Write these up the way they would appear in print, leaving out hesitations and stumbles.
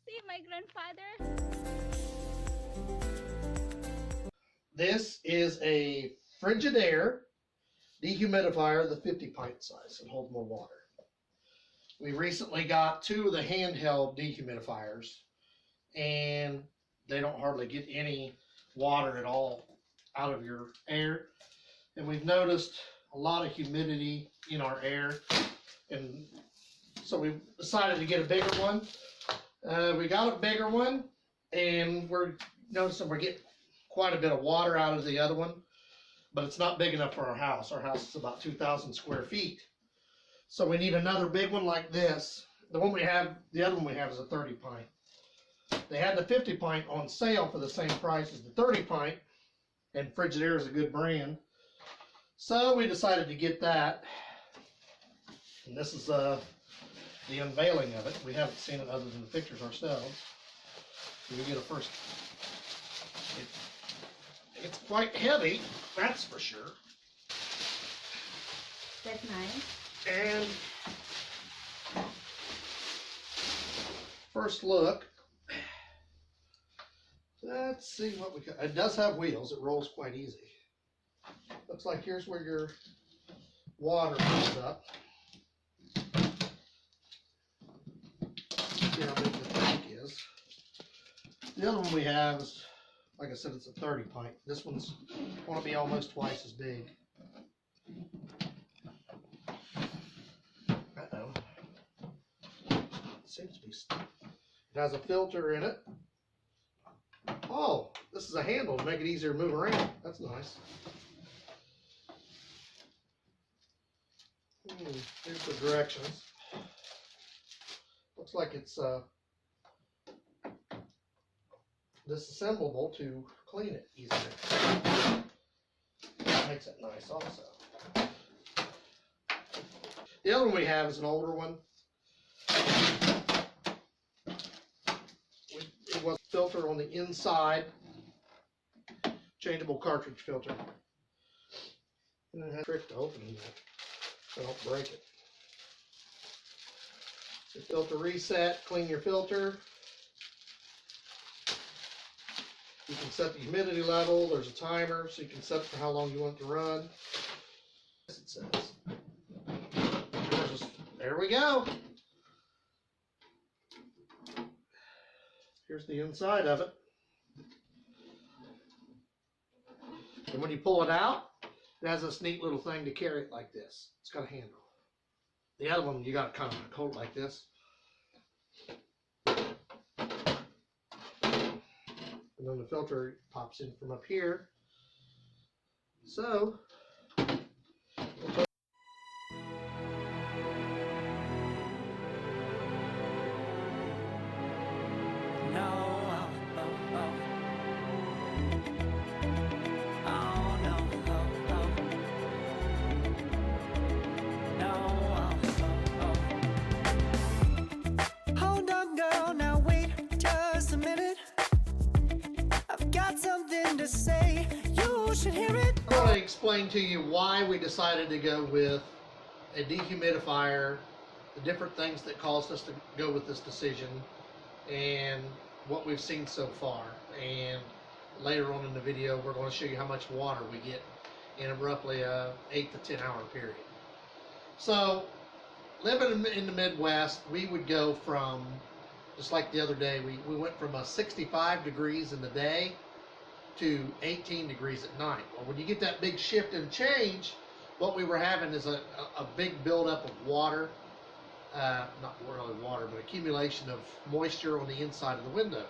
See, my grandfather. This is a Frigidaire Dehumidifier, the 50 pint size. It holds more water. We recently got 2 of the handheld dehumidifiers, and they don't hardly get any water at all out of your air. And we've noticed a lot of humidity in our air, and so we decided to get a bigger one. We got a bigger one, and we're noticing we're getting quite a bit of water out of the other one, but it's not big enough for our house. Our house is about 2,000 square feet. So we need another big one like this. The other one we have is a 30 pint. They had the 50 pint on sale for the same price as the 30 pint, and Frigidaire is a good brand. So we decided to get that. And this is the unveiling of it. We haven't seen it other than the pictures ourselves. So we get a first. It's quite heavy, that's for sure. That's nice. And first look, let's see what we got. It does have wheels. It rolls quite easy. Looks like here's where your water comes up. See how big the tank is. The other one we have is, like I said, it's a 30 pint. This one's going to be almost twice as big. Uh-oh. Seems to be. It has a filter in it. Oh, this is a handle to make it easier to move around. That's nice. Here's the directions. Looks like it's disassemblable to clean it easier. That makes it nice also. The other one we have is an older one. It was a filter on the inside, changeable cartridge filter. And it has a trick to open that, so don't break it. So filter reset, clean your filter. You can set the humidity level. There's a timer, so you can set for how long you want it to run. As it says. There we go. Here's the inside of it. And when you pull it out, it has this neat little thing to carry it like this. It's got a handle. The other one, you got to kind of hold it like this. And then the filter pops in from up here. So, explain to you why we decided to go with a dehumidifier, the different things that caused us to go with this decision, and what we've seen so far. And later on in the video, we're going to show you how much water we get in roughly a 8 to 10 hour period. So, living in the Midwest, we would go from, just like the other day, we went from a 65 degrees in the day to 18 degrees at night. Well, when you get that big shift and change, what we were having is a big buildup of water, not really water, but accumulation of moisture on the inside of the windows.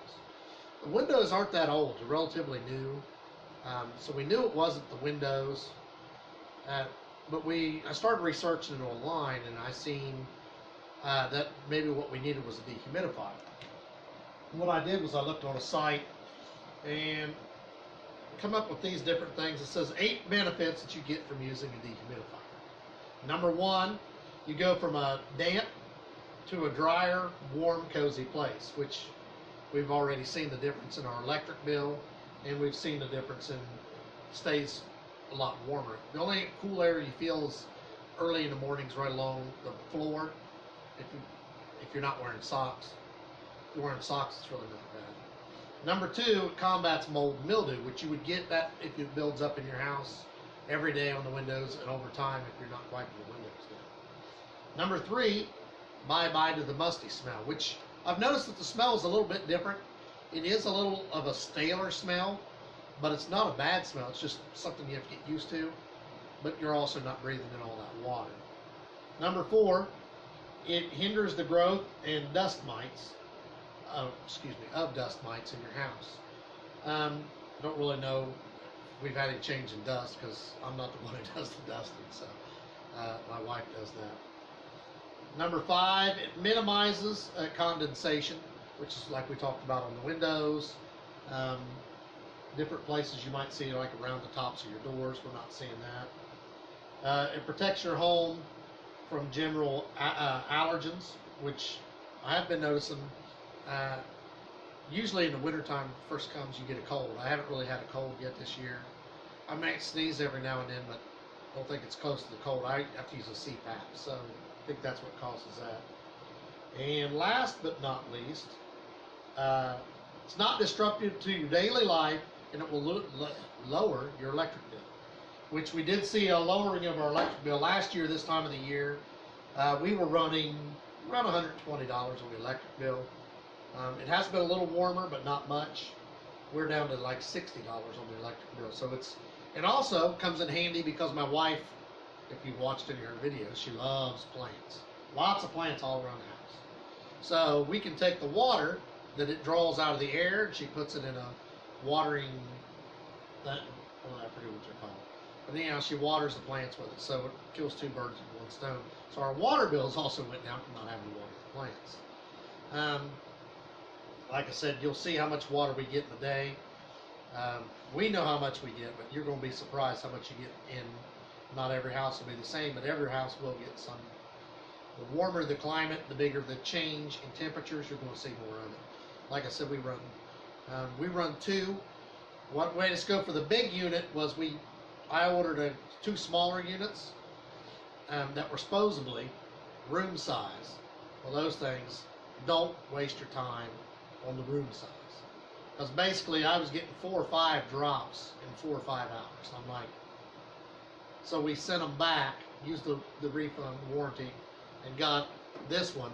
The windows aren't that old, they're relatively new, so we knew it wasn't the windows, but I started researching it online, and I seen that maybe what we needed was a dehumidifier. And what I did was I looked on a site and come up with these different things. It says 8 benefits that you get from using a dehumidifier. Number 1, you go from a damp to a drier, warm, cozy place, which we've already seen the difference in our electric bill, and we've seen the difference in stays a lot warmer. The only cool air you feel is early in the mornings right along the floor. If you're not wearing socks. If you're wearing socks, it's really not bad. Number 2, it combats mold and mildew, which you would get that if it builds up in your house every day on the windows and over time if you're not wiping the windows down. Number 3, bye-bye to the musty smell, which I've noticed that the smell is a little bit different. It is a little of a staler smell, but it's not a bad smell. It's just something you have to get used to, but you're also not breathing in all that water. Number 4, it hinders the growth and dust mites, of dust mites in your house. I don't really know if we've had any change in dust because I'm not the one who does the dusting, so my wife does that. Number 5, it minimizes condensation, which is like we talked about on the windows. Different places you might see, like around the tops of your doors. We're not seeing that. It protects your home from general allergens, which I have been noticing. Usually in the wintertime, first comes you get a cold. I haven't really had a cold yet this year. I might sneeze every now and then, but I don't think it's close to the cold. I have to use a CPAP, so I think that's what causes that. And last but not least, it's not disruptive to your daily life, and it will lower your electric bill, which we did see a lowering of our electric bill last year this time of the year. We were running around $120 on the electric bill. It has been a little warmer, but not much. We're down to like $60 on the electric bill. So it also comes in handy because my wife, if you've watched any of her videos, she loves plants. Lots of plants all around the house. So we can take the water that it draws out of the air, and she puts it in a watering, I forget what they're called. But anyhow, she waters the plants with it, so it kills 2 birds with 1 stone. So our water bills also went down from not having to water the plants. Like I said, you'll see how much water we get in a day. We know how much we get, but you're going to be surprised how much you get in. Not every house will be the same, but every house will get some. The warmer the climate, the bigger the change in temperatures, you're going to see more of it. Like I said, we run 2. One way to go for the big unit was I ordered 2 smaller units that were supposedly room size. Well, those things, don't waste your time on the room size. Because basically I was getting 4 or 5 drops in 4 or 5 hours. I'm like, so we sent them back, used the refund warranty, and got this one,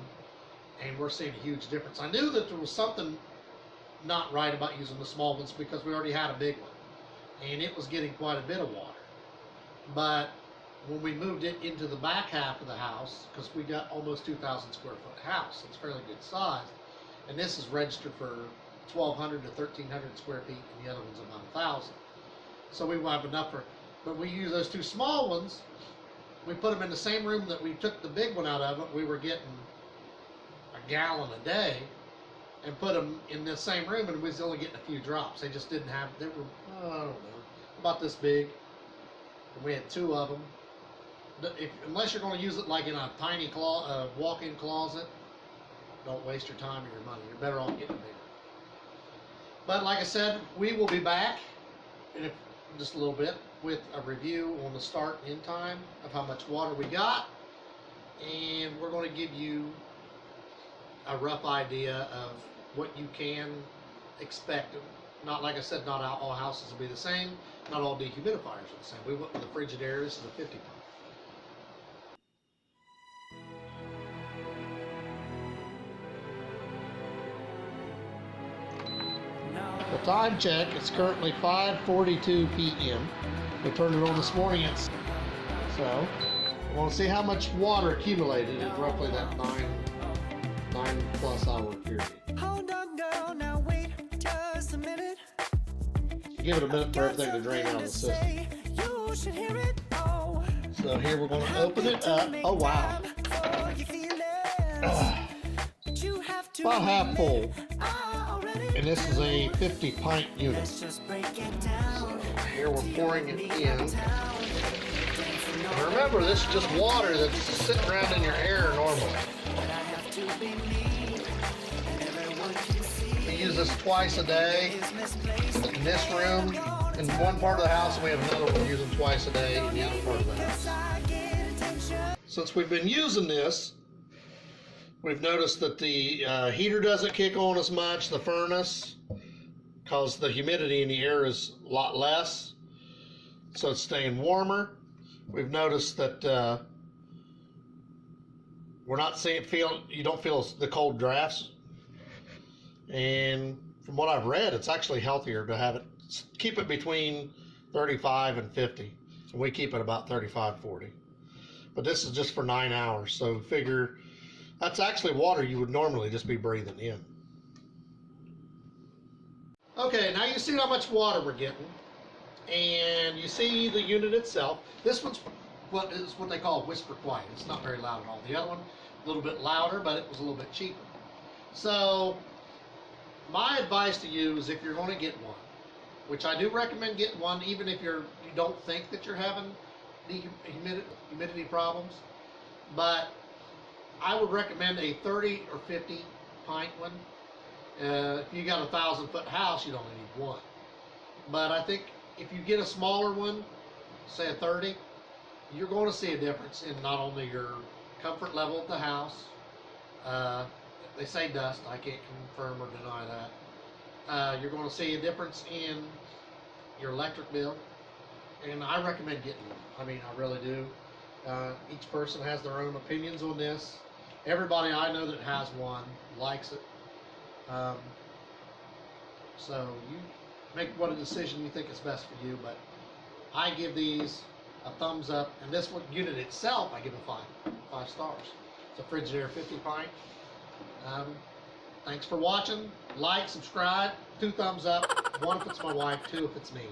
and we're seeing a huge difference. I knew that there was something not right about using the small ones because we already had a big one, and it was getting quite a bit of water. But when we moved it into the back half of the house, because we got almost 2,000 square foot house, it's fairly good size, and this is registered for 1,200 to 1,300 square feet, and the other one's about 1,000. So we will have enough for, but we use those 2 small ones. We put them in the same room that we took the big one out of. It. We were getting a gallon a day, and put them in the same room, and we was only getting a few drops. They just didn't have. They were, I don't know, about this big, and we had 2 of them. Unless you're going to use it like in a tiny walk-in closet, don't waste your time or your money. You're better off getting bigger. But like I said, we will be back in just a little bit with a review on the start and end time of how much water we got, and we're going to give you a rough idea of what you can expect. Not, like I said, not all houses will be the same. Not all dehumidifiers are the same. We went with the Frigidaire. This is a 50 pump. The time check, it's currently 5:42 p.m. We turned it on this morning, so we want to see how much water accumulated in roughly that 9+ hour period. Give it a minute for everything to drain out of the system. So here we're going to open it up. Oh wow. About half full. And this is a 50 pint unit. So here we're pouring it in. And remember, this is just water that's sitting around in your air normally. We use this twice a day in this room. in one part of the house, and we have another one we're using twice a day in the other part of the house. Since we've been using this, we've noticed that the heater doesn't kick on as much, the furnace, because the humidity in the air is a lot less, so it's staying warmer. We've noticed that we're not you don't feel the cold drafts. And from what I've read, it's actually healthier to have it, keep it between 35 and 50. So we keep it about 35, 40. But this is just for 9 hours, so figure that's actually water you would normally just be breathing in. Okay, now you see how much water we're getting, and you see the unit itself. This one's what they call whisper quiet. It's not very loud at all. The other one, a little bit louder, but it was a little bit cheaper. So my advice to you is if you're going to get one, which I do recommend getting one, even if you don't think that you're having humidity problems, but I would recommend a 30 or 50 pint one. If you got a 1,000-foot house, you'd only need one. But I think if you get a smaller one, say a 30, you're going to see a difference in not only your comfort level of the house. They say dust. I can't confirm or deny that. You're going to see a difference in your electric bill. And I recommend getting one. I mean, I really do. Each person has their own opinions on this. Everybody I know that has one likes it. So you make what a decision you think is best for you, but I give these a thumbs up, and this one unit itself I give a 5 stars. It's a Frigidaire 50 pint. Thanks for watching. Like, subscribe, 2 thumbs up, 1 if it's my wife, 2 if it's me.